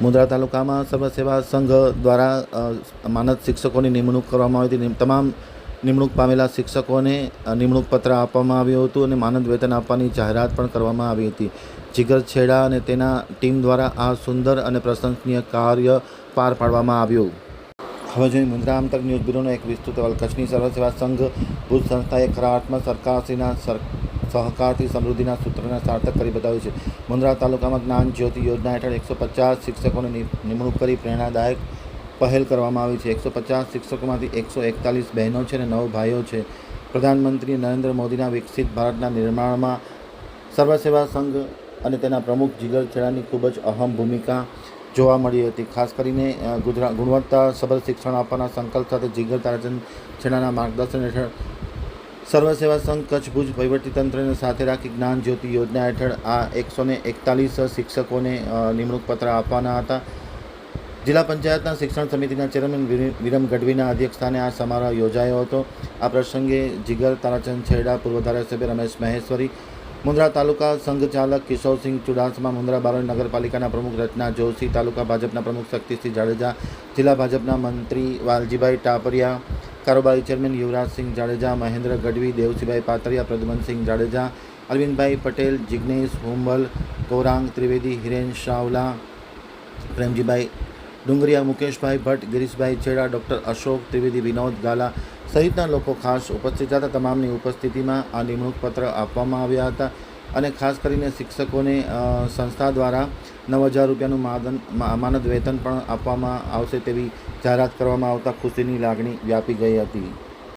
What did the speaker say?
મુંદ્રા તાલુકામાં સર્વ સેવા સંઘ દ્વારા માનદ શિક્ષકોની નિમણૂક કરવામાં આવી હતી. તમામ નિમણૂક પામેલા શિક્ષકોને નિમણૂક પત્ર આપવામાં આવ્યું હતું અને માનદ વેતન આપવાની જાહેરાત પણ કરવામાં આવી હતી. જીગર છેડા અને તેના ટીમ દ્વારા આ સુંદર અને પ્રશંસનીય કાર્ય પાર પાડવામાં આવ્યું. હવે જોઈએ મુંદ્રા આમતક ન્યૂઝ બ્યુરોનો એક વિસ્તૃત અહેવાલ. કચ્છની સર્વ સેવા સંઘ ભુજ સંસ્થાએ ખરા અર્થમાં સરકારશ્રીના સહકારથી સમૃદ્ધિના સૂત્રને સાર્થક કરી બતાવ્યું છે. મુંદ્રા તાલુકામાં જ્ઞાન જ્યોતિ યોજના હેઠળ 150 શિક્ષકોની નિમણૂક કરી પ્રેરણાદાયક પહેલ કરવામાં આવી છે. 150 શિક્ષકોમાંથી 141 બહેનો છે અને 9 ભાઈઓ છે. પ્રધાનમંત્રી નરેન્દ્ર મોદીના વિકસિત ભારતના નિર્માણમાં સર્વ સેવા સંઘ અને તેના પ્રમુખ જીગર છેડાની ખૂબ જ અહમ ભૂમિકા જોવા મળી હતી. ખાસ કરીને ગુણવત્તાસભર શિક્ષણ આપવાના સંકલ્પ સાથે જીગર તારાચંદ છેડાના માર્ગદર્શન હેઠળ સર્વ સેવા સંઘ કચ્છ ભુજ વહીવટીતંત્રને સાથે રાખી જ્ઞાન જ્યોતિ યોજના હેઠળ આ 141 શિક્ષકોને નિમણૂક પત્ર આપવાના હતા. જિલ્લા પંચાયતના શિક્ષણ સમિતિના ચેરમેન વિરમ ગઢવીના અધ્યક્ષસ્થાને આ સમારોહ યોજાયો હતો. આ પ્રસંગે જીગર તારાચંદ છેડા, પૂર્વ ધારાસભ્ય રમેશ મહેશ્વરી, મુંદ્રા તાલુકા સંઘચાલક કિશોરસિંહ ચુડાસમા, મુંદ્રા બારોઈ નગરપાલિકાના પ્રમુખ રચના જોશી, તાલુકા ભાજપના પ્રમુખ શક્તિસિંહ જાડેજા, જિલ્લા ભાજપના મંત્રી વાલજીભાઈ ટાપરિયા, કારોબારી ચેરમેન યુવરાજસિંહ જાડેજા, મહેન્દ્ર ગઢવી, દેવસિંહભાઈ પાતરિયા, પ્રદ્યુમનસિંહ જાડેજા, અરવિંદભાઈ પટેલ, જિગ્નેશ હુંબલ, ગૌરાંગ ત્રિવેદી, હિરેન શાવલા, પ્રેમજીભાઈ ડુંગરિયા, મુકેશભાઈ ભટ્ટ, ગિરીશભાઈ છેડા, ડૉક્ટર અશોક ત્રિવેદી, વિનોદ ગાલા સહિતના લોકો ખાસ ઉપસ્થિત હતા. તમામની ઉપસ્થિતિમાં આ નિમણૂક પત્ર આપવામાં આવ્યા હતા અને ખાસ કરીને શિક્ષકોને સંસ્થા દ્વારા 9,000 રૂપિયાનું માનદ વેતન પણ આપવામાં આવશે તેવી જાહેરાત કરવામાં આવતા ખુશીની લાગણી વ્યાપી ગઈ હતી.